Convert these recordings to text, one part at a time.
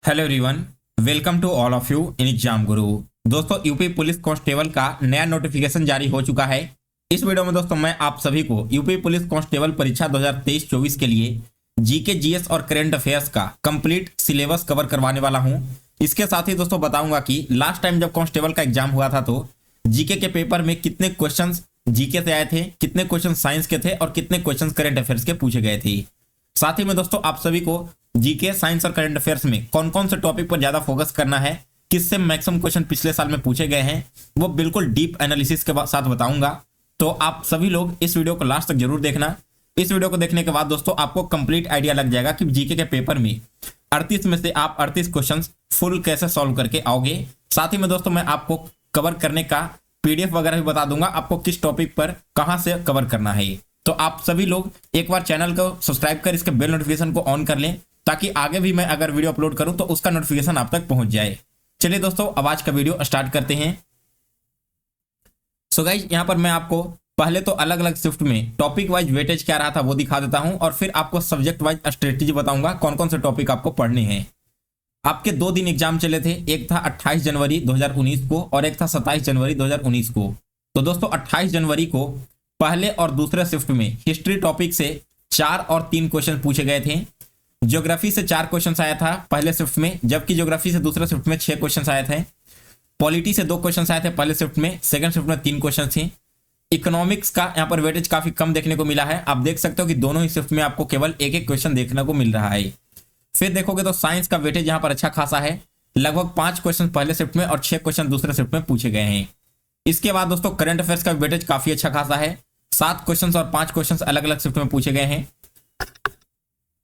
Hello everyone, welcome to all of you in exam Guru. दोस्तों, UP police constable का नया notification जारी हो चुका है। इस वीडियो में दोस्तों मैं आप सभी को यूपी पुलिस कांस्टेबल परीक्षा 2023-24 के लिए जीके, जीएस और करंट अफेयर्स का कंप्लीट सिलेबस कवर करवाने वाला हूं। इसके साथ ही दोस्तों बताऊंगा कि लास्ट टाइम जब कांस्टेबल का एग्जाम हुआ था तो जीके के पेपर में कितने क्वेश्चन जीके से आए थे, कितने क्वेश्चन साइंस के थे और कितने क्वेश्चन करंट अफेयर्स के पूछे गए थे। साथ ही में दोस्तों आप सभी को जीके, साइंस और करंट अफेयर्स में कौन कौन से टॉपिक पर ज्यादा फोकस करना है, किससे मैक्सिमम क्वेश्चन पिछले साल में पूछे गए हैं, वो बिल्कुल डीप एनालिसिस के साथ बताऊंगा। तो आप सभी लोग इस वीडियो को लास्ट तक जरूर देखना। इस वीडियो को देखने के बाद दोस्तों आपको कंप्लीट आइडिया लग जाएगा कि जीके के पेपर में 38 में से आप 38 क्वेश्चन फुल कैसे सॉल्व करके आओगे। साथ ही में दोस्तों मैं आपको कवर करने का पीडीएफ वगैरह भी बता दूंगा, आपको किस टॉपिक पर कहां से कवर करना है। तो आप सभी लोग एक बार चैनल को सब्सक्राइब कर इसके बेल नोटिफिकेशन को ऑन कर लें, ताकि आगे भी मैं अगर वीडियो अपलोड करूं तो उसका नोटिफिकेशन आप तक पहुंच जाए। चलिए दोस्तों, अब आज का वीडियो स्टार्ट करते हैं। सो गाइस, यहां पर मैं आपको पहले तो अलग अलग शिफ्ट में टॉपिक वाइज वेटेज क्या रहा था वो दिखा देता हूं, और फिर आपको सब्जेक्ट वाइज स्ट्रेटेजी बताऊंगा कौन कौन से टॉपिक आपको पढ़ने हैं। आपके 2 दिन एग्जाम चले थे, एक था 28 जनवरी 2019 को और एक था 27 जनवरी 2019 को। तो दोस्तों 28 जनवरी को पहले और दूसरे शिफ्ट में हिस्ट्री टॉपिक से 4 और 3 क्वेश्चन पूछे गए थे। ज्योग्राफी से 4 क्वेश्चन आया था पहले शिफ्ट में, जबकि ज्योग्राफी से दूसरे शिफ्ट में 6 क्वेश्चन आए थे। पॉलिटी से 2 क्वेश्चन आए थे पहले शिफ्ट में, सेकंड शिफ्ट में 3 क्वेश्चन थे। इकोनॉमिक्स का यहाँ पर वेटेज काफी कम देखने को मिला है। आप देख सकते हो कि दोनों ही शिफ्ट में आपको केवल एक एक क्वेश्चन देखने को मिल रहा है। फिर देखोगे तो साइंस का वेटेज यहाँ पर अच्छा खासा है, लगभग 5 क्वेश्चन पहले शिफ्ट में और 6 क्वेश्चन दूसरे शिफ्ट में पूछे गए हैं। इसके बाद दोस्तों करंट अफेयर्स का वेटेज काफी अच्छा खासा है, 7 क्वेश्चन और 5 क्वेश्चन अलग अलग शिफ्ट में पूछे गए हैं।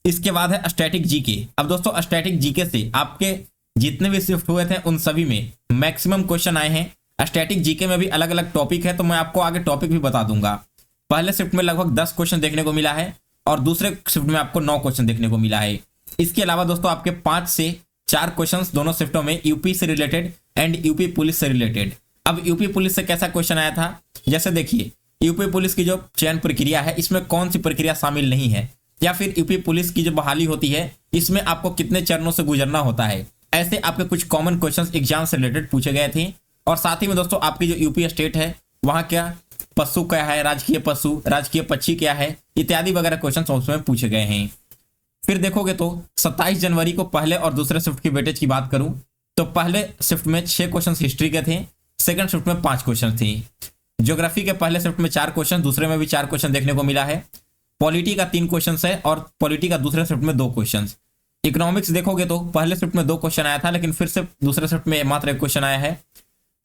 इसके बाद है स्टैटिक जीके। अब दोस्तों स्टैटिक जीके से आपके जितने भी शिफ्ट हुए थे उन सभी में मैक्सिमम क्वेश्चन आए हैं। स्टैटिक जीके में भी अलग अलग टॉपिक है, तो मैं आपको आगे टॉपिक भी बता दूंगा। पहले शिफ्ट में लगभग 10 क्वेश्चन देखने को मिला है और दूसरे शिफ्ट में आपको 9 क्वेश्चन देखने को मिला है। इसके अलावा दोस्तों आपके 5 से 4 क्वेश्चन दोनों शिफ्टों में यूपी से रिलेटेड एंड यूपी पुलिस से रिलेटेड। अब यूपी पुलिस से कैसा क्वेश्चन आया था, जैसे देखिए यूपी पुलिस की जो चयन प्रक्रिया है इसमें कौन सी प्रक्रिया शामिल नहीं है, या फिर यूपी पुलिस की जो बहाली होती है इसमें आपको कितने चरणों से गुजरना होता है। ऐसे आपके कुछ कॉमन क्वेश्चंस एग्जाम से रिलेटेड पूछे गए थे। और साथ ही में दोस्तों आपकी जो यूपी स्टेट है वहां क्या पशु क्या है, राजकीय पशु, राजकीय पक्षी क्या है, इत्यादि वगैरह क्वेश्चन उसमें पूछे गए हैं। फिर देखोगे तो 27 जनवरी को पहले और दूसरे शिफ्ट की वेटेज की बात करूं तो पहले शिफ्ट में 6 क्वेश्चन हिस्ट्री के थे, सेकंड शिफ्ट में 5 क्वेश्चन थे। ज्योग्राफी के पहले शिफ्ट में 4 क्वेश्चन, दूसरे में भी 4 क्वेश्चन देखने को मिला है। पॉलिटी का 3 क्वेश्चन है और पॉलिटी का दूसरे शिफ्ट में 2 क्वेश्चन। इकोनॉमिक्स देखोगे तो पहले शिफ्ट में 2 क्वेश्चन आया था, लेकिन फिर से दूसरे शिफ्ट में मात्र 1 क्वेश्चन आया है।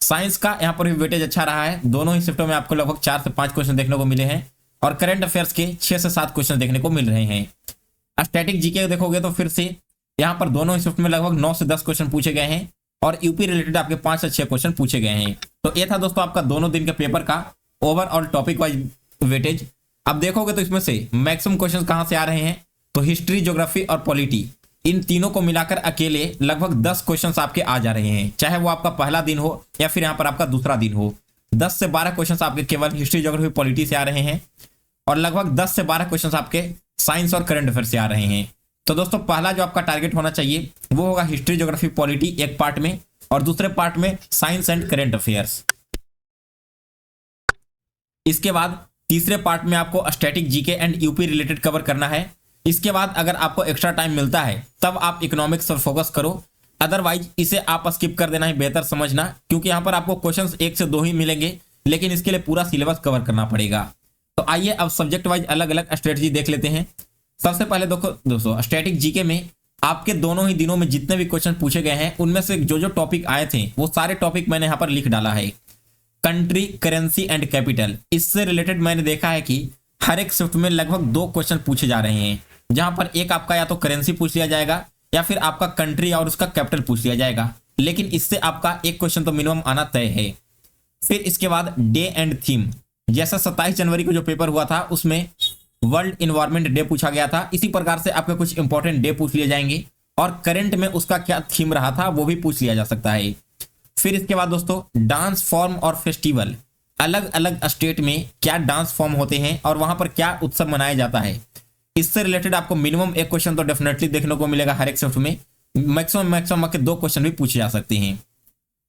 साइंस का यहाँ पर भी वेटेज अच्छा रहा है, दोनों ही शिफ्टों में आपको लगभग 4 से 5 क्वेश्चन देखने को मिले हैं और करंट अफेयर्स के 6 से 7 क्वेश्चन देखने को मिल रहे हैं। स्टैटिक जीके देखोगे तो फिर से यहाँ पर दोनों ही शिफ्ट में लगभग 9 से 10 क्वेश्चन पूछे गए हैं और यूपी रिलेटेड आपके 5 से 6 क्वेश्चन पूछे गए हैं। तो ये था दोस्तों आपका दोनों दिन के पेपर का ओवरऑल टॉपिक वाइज वेटेज। अब देखोगे तो इसमें से मैक्सिमम क्वेश्चन कहां से आ रहे हैं, तो हिस्ट्री, ज्योग्राफी और पॉलिटी, इन तीनों को मिलाकर अकेले लगभग 10 क्वेश्चंस आपके आ जा रहे हैं, चाहे वो आपका पहला दिन हो या फिर यहाँ पर आपका दूसरा दिन हो। 10 से 12 क्वेश्चंस आपके केवल हिस्ट्री, ज्योग्राफी, पॉलिटी से आ रहे हैं और लगभग 10 से 12 क्वेश्चंस आपके साइंस और करंट अफेयर से आ रहे हैं। तो दोस्तों पहला जो आपका टारगेट होना चाहिए वो होगा हिस्ट्री, ज्योग्राफी, पॉलिटी एक पार्ट में और दूसरे पार्ट में साइंस एंड करंट अफेयर्स। इसके बाद तीसरे पार्ट में आपको static GK and UP related cover करना है। इसके बाद अगर आपको एक्स्ट्रा टाइम मिलता है तब आप इकोनॉमिक्स पर फोकस करो, अदरवाइज इसे आप स्किप कर देना ही बेहतर समझना, क्योंकि यहाँ पर आपको क्वेश्चंस 1 से 2 ही मिलेंगे, लेकिन इसके लिए पूरा सिलेबस कवर करना पड़ेगा। तो आइए अब सब्जेक्ट वाइज अलग अलग स्ट्रेटजी देख लेते हैं। सबसे पहले देखो दोस्तों स्टैटिक जीके में आपके दोनों ही दिनों में जितने भी क्वेश्चन पूछे गए हैं उनमें से जो जो टॉपिक आए थे वो सारे टॉपिक मैंने यहाँ पर लिख डाला है। कंट्री, करेंसी एंड कैपिटल, इससे रिलेटेड मैंने देखा है कि हर एक शिफ्ट में लगभग 2 क्वेश्चन पूछे जा रहे हैं, जहां पर एक आपका या तो करेंसी पूछ लिया जाएगा या फिर आपका कंट्री और उसका कैपिटल पूछ लिया जाएगा, लेकिन इससे आपका एक क्वेश्चन तो मिनिमम आना तय है। फिर इसके बाद डे एंड थीम, जैसा 27 जनवरी को जो पेपर हुआ था उसमें वर्ल्ड इन्वायरमेंट डे पूछा गया था, इसी प्रकार से आपके कुछ इंपॉर्टेंट डे पूछ लिए जाएंगे और करंट में उसका क्या थीम रहा था वो भी पूछ लिया जा सकता है। फिर इसके बाद दोस्तों डांस फॉर्म और फेस्टिवल, अलग अलग स्टेट में क्या डांस फॉर्म होते हैं और वहां पर क्या उत्सव मनाया जाता है, इससे रिलेटेड आपको मिनिमम एक क्वेश्चन तो डेफिनेटली देखने को मिलेगा हर एक शिफ्ट में। मैक्सिमम के 2 क्वेश्चन भी पूछे जा सकते हैं।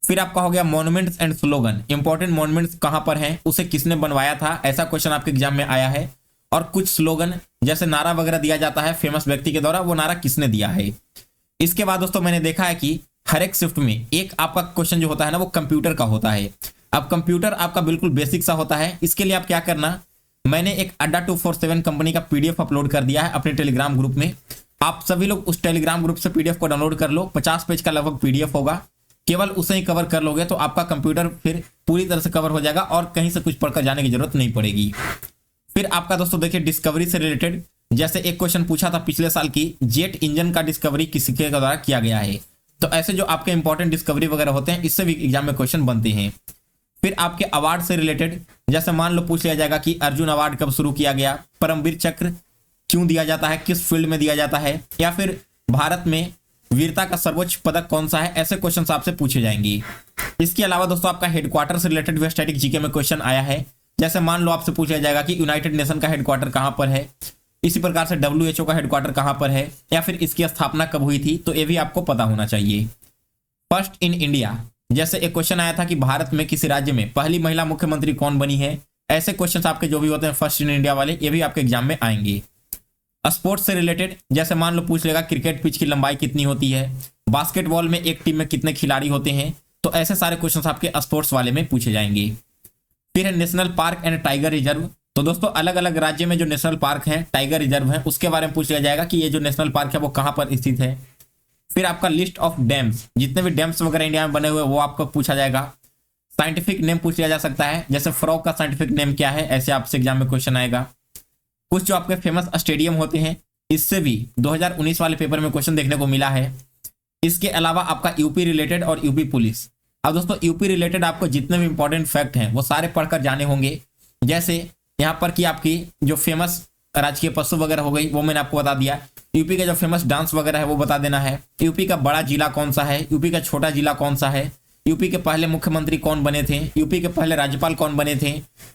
फिर आपका हो गया monuments and slogan, important monuments कहां पर हैं, उसे किसने बनवाया था, ऐसा क्वेश्चन आपके एग्जाम में आया है। और कुछ स्लोगन जैसे नारा वगैरह दिया जाता है फेमस व्यक्ति के द्वारा, वो नारा किसने दिया है। इसके बाद दोस्तों मैंने देखा है कि हर एक शिफ्ट में एक आपका क्वेश्चन जो होता है ना वो कंप्यूटर का होता है। अब कंप्यूटर आपका बिल्कुल बेसिक सा होता है। इसके लिए आप क्या करना, मैंने एक अड्डा 247 कंपनी का पीडीएफ अपलोड कर दिया है अपने टेलीग्राम ग्रुप में। आप सभी लोग उस टेलीग्राम ग्रुप से पीडीएफ को डाउनलोड कर लो। 50 पेज का लगभग पीडीएफ होगा, केवल उसे ही कवर कर लोगे तो आपका कंप्यूटर फिर पूरी तरह से कवर हो जाएगा और कहीं से कुछ पढ़कर जाने की जरूरत नहीं पड़ेगी। फिर आपका दोस्तों देखिए डिस्कवरी से रिलेटेड, जैसे एक क्वेश्चन पूछा था पिछले साल की, जेट इंजन का डिस्कवरी किसके द्वारा किया गया है। तो ऐसे जो आपके इंपॉर्टेंट डिस्कवरी वगैरह होते हैं इससे भी एग्जाम में क्वेश्चन बनते हैं। फिर आपके अवार्ड से रिलेटेड, जैसे मान लो पूछ लिया जाएगा कि अर्जुन अवार्ड कब शुरू किया गया, परमवीर चक्र क्यों दिया जाता है, किस फील्ड में दिया जाता है, या फिर भारत में वीरता का सर्वोच्च पदक कौन सा है, ऐसे क्वेश्चन आपसे पूछे जाएंगे। इसके अलावा दोस्तों आपका हेडक्वार्टर से रिलेटेड भी स्टैटिक जीके में क्वेश्चन आया है। जैसे मान लो आपसे पूछ लिया जाएगा कि यूनाइटेड नेशन का हेडक्वार्टर कहां पर है, इसी प्रकार से WHO का हेडक्वार्टर कहां पर है, या फिर इसकी स्थापना कब हुई थी, तो ये भी आपको पता होना चाहिए। फर्स्ट इन इंडिया, जैसे एक क्वेश्चन आया था कि भारत में किसी राज्य में पहली महिला मुख्यमंत्री कौन बनी है, ऐसे क्वेश्चन आपके जो भी होते हैं फर्स्ट इन इंडिया वाले, ये भी आपके एग्जाम में आएंगे। स्पोर्ट्स से रिलेटेड, जैसे मान लो पूछ लेगा क्रिकेट पिच की लंबाई कितनी होती है, बास्केटबॉल में एक टीम में कितने खिलाड़ी होते हैं, तो ऐसे सारे क्वेश्चन आपके स्पोर्ट्स वाले में पूछे जाएंगे। फिर है national park and tiger reserve, तो दोस्तों अलग अलग राज्य में जो नेशनल पार्क है, टाइगर रिजर्व है, उसके बारे में पूछ लिया जाएगा कि ये जो नेशनल पार्क है वो कहां पर स्थित है। फिर आपका लिस्ट ऑफ डैम्स, जितने भी डैम्स वगैरह इंडिया में बने हुए वो आपको पूछा जाएगा। साइंटिफिक नेम पूछ लिया जा सकता है, जैसे फ्रॉग का साइंटिफिक नेम क्या है, ऐसे आपसे एग्जाम में क्वेश्चन आएगा। कुछ जो आपके फेमस स्टेडियम होते हैं, इससे भी 2019 वाले पेपर में क्वेश्चन देखने को मिला है। इसके अलावा आपका यूपी रिलेटेड और यूपी पुलिस। अब दोस्तों यूपी रिलेटेड आपको जितने भी इंपॉर्टेंट फैक्ट हैं वो सारे पढ़कर जाने होंगे। जैसे यहाँ पर कि आपकी जो फेमस राजकीय पशु वगैरह हो गई वो मैंने आपको बता दिया। यूपी का जो फेमस डांस वगैरह है वो बता देना है। यूपी का बड़ा जिला कौन सा है, यूपी का छोटा जिला कौन सा है, यूपी के पहले मुख्यमंत्री कौन बने थे, यूपी के पहले राज्यपाल कौन बने थे,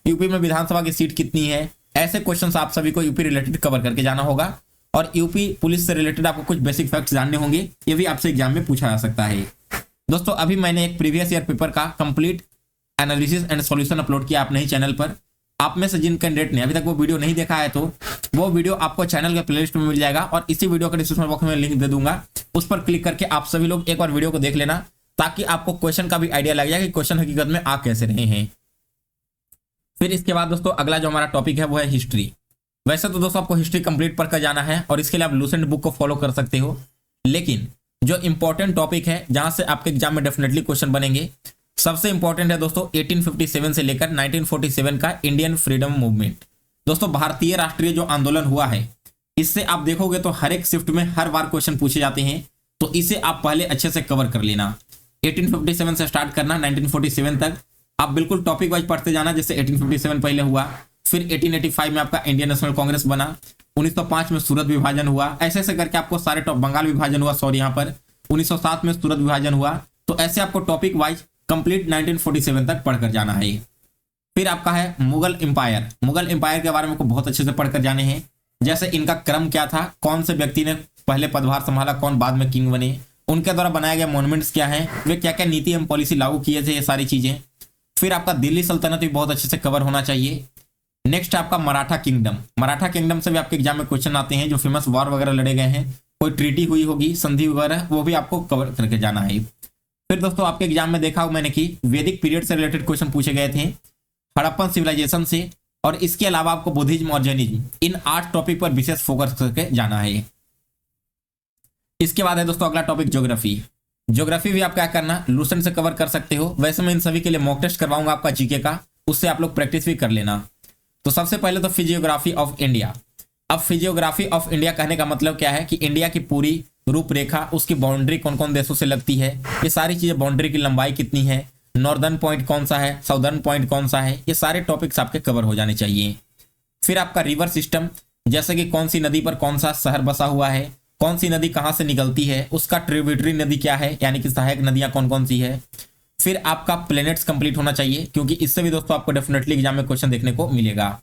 यूपी में विधानसभा की सीट कितनी है, ऐसे क्वेश्चन आप सभी को यूपी रिलेटेड कवर करके जाना होगा। और यूपी पुलिस से रिलेटेड आपको कुछ बेसिक फैक्ट्स जानने होंगे, ये भी आपसे एग्जाम में पूछा जा सकता है। दोस्तों अभी मैंने एक प्रीवियस ईयर पेपर का complete analysis and solution upload किया अपने ही चैनल पर। आप में से जिन कैंडिडेट ने अभी तक वो वीडियो नहीं देखा है तो वो वीडियो आपको चैनल के प्लेलिस्ट में मिल जाएगा और इसी वीडियो के डिस्क्रिप्शन बॉक्स में लिंक दे दूंगा। उस पर क्लिक करके आप सभी लोग एक बार वीडियो को देख लेना ताकि आपको क्वेश्चन का भी आइडिया लग जाए कि क्वेश्चन हकीकत में आ कैसे रहे हैं। फिर इसके बाद दोस्तों अगला जो हमारा टॉपिक है वो है हिस्ट्री। वैसे तो दोस्तों आपको हिस्ट्री कंप्लीट पढ़कर जाना है और इसके लिए आप लूसेंट बुक को फॉलो कर सकते हो, लेकिन जो इंपॉर्टेंट टॉपिक है जहां से आपके एग्जाम में डेफिनेटली क्वेश्चन बनेंगे, सबसे इंपॉर्टेंट है दोस्तों 1857 से लेकर 1947 का इंडियन फ्रीडम मूवमेंट। दोस्तों भारतीय राष्ट्रीय जो आंदोलन हुआ है, इससे आप देखोगे तो हर एक शिफ्ट में हर बार क्वेश्चन पूछे जाते हैं, तो इसे आप पहले अच्छे से कवर कर लेना। 1857 से स्टार्ट करना 1947 तक आप बिल्कुल टॉपिक वाइज पढ़ते जाना। जैसे 1857 पहले हुआ, फिर 1885 में आपका इंडियन नेशनल कांग्रेस बना, 1905 में सूरत विभाजन हुआ, ऐसे ऐसे करके आपको सारे बंगाल विभाजन हुआ, सॉरी यहाँ पर 1907 में सूरत विभाजन हुआ। तो ऐसे आपको टॉपिक वाइज कंप्लीट 1947 तक पढ़कर जाना है। फिर आपका है मुगल एम्पायर। मुगल एम्पायर के बारे में आपको बहुत अच्छे से पढ़कर जाने हैं, जैसे इनका क्रम क्या था, कौन से व्यक्ति ने पहले पदभार संभाला, कौन बाद में किंग बने, उनके द्वारा बनाए गए मॉन्यूमेंट्स क्या हैं, वे क्या क्या नीति एवं पॉलिसी लागू किए थे, ये सारी चीजें। फिर आपका दिल्ली सल्तनत भी बहुत अच्छे से कवर होना चाहिए। नेक्स्ट आपका मराठा किंगडम। मराठा किंगडम से भी आपके एग्जाम में क्वेश्चन आते हैं, जो फेमस वॉर वगैरह लड़े गए हैं, कोई ट्रीटी हुई होगी, संधि वगैरह, वो भी आपको कवर करके जाना है। फिर दोस्तों आपके एग्जाम में देखा मैंने कि वैदिक पीरियड से रिलेटेड क्वेश्चन पूछे गए थे, हड़प्पन सिविलाइजेशन से, और इसके अलावा आपको बुद्धिज्म और जैनिज्म, इन 8 टॉपिक पर विशेष फोकस करके जाना है। इसके बाद है दोस्तों अगला टॉपिक ज्योग्राफी। ज्योग्राफी भी आप क्या करना, लूसेंट से कवर कर सकते हो। वैसे मैं इन सभी के लिए मॉक टेस्ट करवाऊंगा आपका जीके का, उससे आप लोग प्रैक्टिस भी कर लेना। तो सबसे पहले तो फिजियोग्राफी ऑफ इंडिया। अब फिजियोग्राफी ऑफ इंडिया कहने का मतलब क्या है कि इंडिया की पूरी रूपरेखा, उसकी बाउंड्री कौन कौन देशों से लगती है, ये सारी चीजें, बाउंड्री की लंबाई कितनी है, नॉर्दर्न पॉइंट कौन सा है, साउदर्न पॉइंट कौन सा है, ये सारे टॉपिक्स आपके कवर हो जाने चाहिए। फिर आपका रिवर सिस्टम, जैसे कि कौन सी नदी पर कौन सा शहर बसा हुआ है, कौन सी नदी कहाँ से निकलती है, उसका ट्रिब्यूटरी नदी क्या है, यानी कि सहायक नदियां कौन कौन सी है। फिर आपका प्लैनेट्स कंप्लीट होना चाहिए, क्योंकि इससे भी दोस्तों आपको डेफिनेटली एग्जाम में क्वेश्चन देखने को मिलेगा।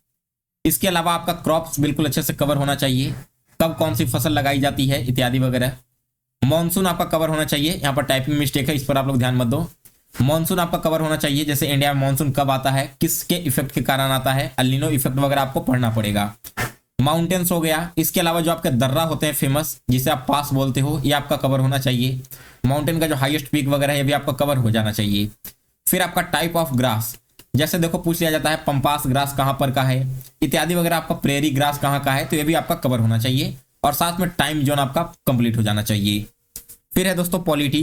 इसके अलावा आपका क्रॉप्स बिल्कुल अच्छे से कवर होना चाहिए, कब कौन सी फसल लगाई जाती है इत्यादि वगैरह। मॉनसून आपका कवर होना चाहिए, यहाँ पर टाइपिंग मिस्टेक है, इस पर आप लोग ध्यान मत दो। मॉनसून आपका कवर होना चाहिए, जैसे इंडिया में मॉनसून कब आता है, किसके इफेक्ट के कारण आता है, एल नीनो इफेक्ट वगैरह आपको पढ़ना पड़ेगा। माउंटेन्स हो गया, इसके अलावा जो आपके दर्रा होते हैं फेमस, जिसे आप पास बोलते हो, ये आपका कवर होना चाहिए। माउंटेन का जो हाईएस्ट पीक वगैरह है ये भी आपका कवर हो जाना चाहिए। फिर आपका टाइप ऑफ ग्रास, जैसे देखो पूछ लिया जाता है पंपास ग्रास कहाँ पर का है इत्यादि वगैरह, आपका प्रेरी ग्रास कहाँ का है, तो ये भी आपका कवर होना चाहिए। और साथ में टाइम जोन आपका कंप्लीट हो जाना चाहिए। फिर है दोस्तों पॉलिटी,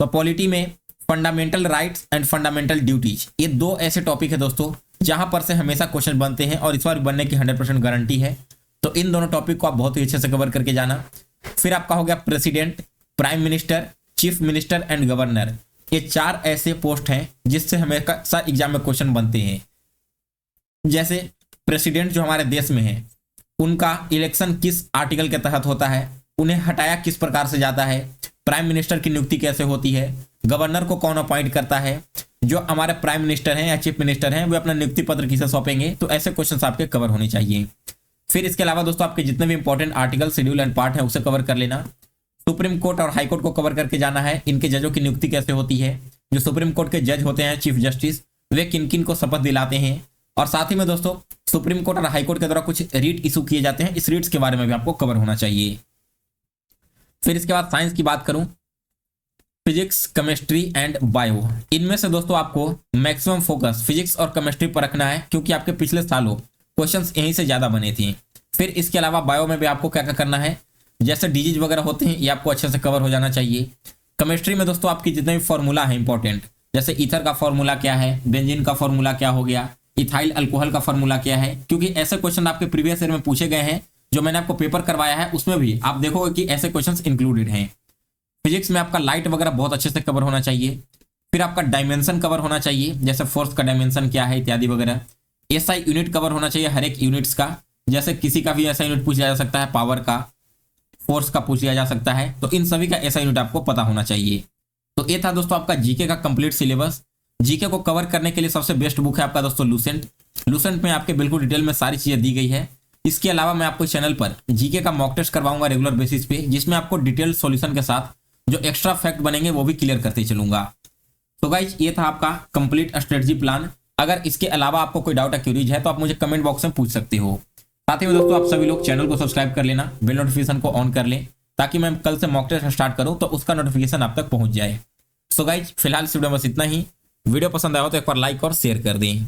तो पॉलिटी में fundamental rights and fundamental duties, ये दो ऐसे टॉपिक है दोस्तों जहां पर से हमेशा क्वेश्चन बनते हैं और इस बार बनने की 100% गारंटी है। तो इन दोनों टॉपिक को आप बहुत ही अच्छे से कवर करके जाना। फिर आपका हो गया president, prime minister, chief minister and governor, ये 4 ऐसे पोस्ट हैं जिससे हमेशा एग्जाम में क्वेश्चन बनते हैं। जैसे प्रेसिडेंट जो हमारे देश में है, उनका इलेक्शन किस आर्टिकल के तहत होता है, उन्हें हटाया किस प्रकार से जाता है, प्राइम मिनिस्टर की नियुक्ति कैसे होती है, गवर्नर को कौन अपॉइंट करता है, जो हमारे प्राइम मिनिस्टर हैं या चीफ मिनिस्टर हैं वे अपना नियुक्ति पत्र किसे सौंपेंगे, तो ऐसे क्वेश्चंस आपके कवर होने चाहिए। फिर इसके अलावा दोस्तों आपके जितने भी important article, schedule and part है उसे कवर कर लेना। सुप्रीम कोर्ट और हाई कोर्ट को कवर करके जाना है, इनके जजों की नियुक्ति कैसे होती है, जो सुप्रीम कोर्ट के जज होते हैं चीफ जस्टिस, वे किन किन को शपथ दिलाते हैं, और साथ ही में दोस्तों सुप्रीम कोर्ट और हाई कोर्ट के द्वारा कुछ रीट इशू किए जाते हैं, इस रीट्स के बारे में भी आपको कवर होना चाहिए। फिर इसके बाद साइंस की बात करूं, फिजिक्स, केमिस्ट्री एंड बायो, इनमें से दोस्तों आपको मैक्सिमम फोकस फिजिक्स और केमिस्ट्री पर रखना है, क्योंकि आपके पिछले सालों क्वेश्चंस यहीं से ज्यादा बने थे। फिर इसके अलावा बायो में भी आपको क्या क्या करना है, जैसे डिजीज वगैरह होते हैं ये आपको अच्छे से कवर हो जाना चाहिए। केमिस्ट्री में दोस्तों आपकी जितने भी फॉर्मूला है इंपॉर्टेंट, जैसे ईथर का फॉर्मूला क्या है, बेंजीन का फॉर्मूला क्या हो गया, इथाइल अल्कोहल का फॉर्मूला क्या है, क्योंकि ऐसे क्वेश्चन आपके प्रीवियस ईयर में पूछे गए हैं, जो मैंने आपको पेपर करवाया है उसमें भी आप देखोगे कि ऐसे क्वेश्चन इंक्लूडेड हैं। फिजिक्स में आपका लाइट वगैरह बहुत अच्छे से कवर होना चाहिए। फिर आपका डायमेंशन कवर होना चाहिए, जैसे फोर्स का डायमेंशन क्या है इत्यादि वगैरह। एसआई यूनिट कवर होना चाहिए हर एक यूनिट्स का, जैसे किसी का भी ऐसा यूनिट पूछ लिया जा सकता है, पावर का, फोर्स का पूछ लिया जा सकता है, तो इन सभी का ऐसा यूनिट आपको पता होना चाहिए। तो ये था दोस्तों आपका जीके का कंप्लीट सिलेबस। जीके को कवर करने के लिए सबसे बेस्ट बुक है आपका दोस्तों लूसेंट। लूसेंट में आपके बिल्कुल डिटेल में सारी चीजें दी गई है। इसके अलावा मैं आपको चैनल पर जीके का मॉक टेस्ट करवाऊंगा रेगुलर बेसिस पे, जिसमें आपको डिटेल सॉल्यूशन के साथ जो एक्स्ट्रा फैक्ट बनेंगे वो भी क्लियर करते चलूंगा। तो गाइज ये था आपका कंप्लीट स्ट्रेटजी प्लान। अगर इसके अलावा आपको कोई डाउट या क्यूरीज है तो आप मुझे कमेंट बॉक्स में पूछ सकते हो। साथ ही में दोस्तों आप सभी लोग चैनल को सब्सक्राइब कर लेना, बेल नोटिफिकेशन को ऑन कर लें, ताकि मैं कल से मॉक टेस्ट स्टार्ट करूं तो उसका नोटिफिकेशन आप तक पहुंच जाए। सो गाइज फिलहाल इस वीडियो में बस इतना ही। वीडियो पसंद आया हो तो एक बार लाइक और शेयर कर दें।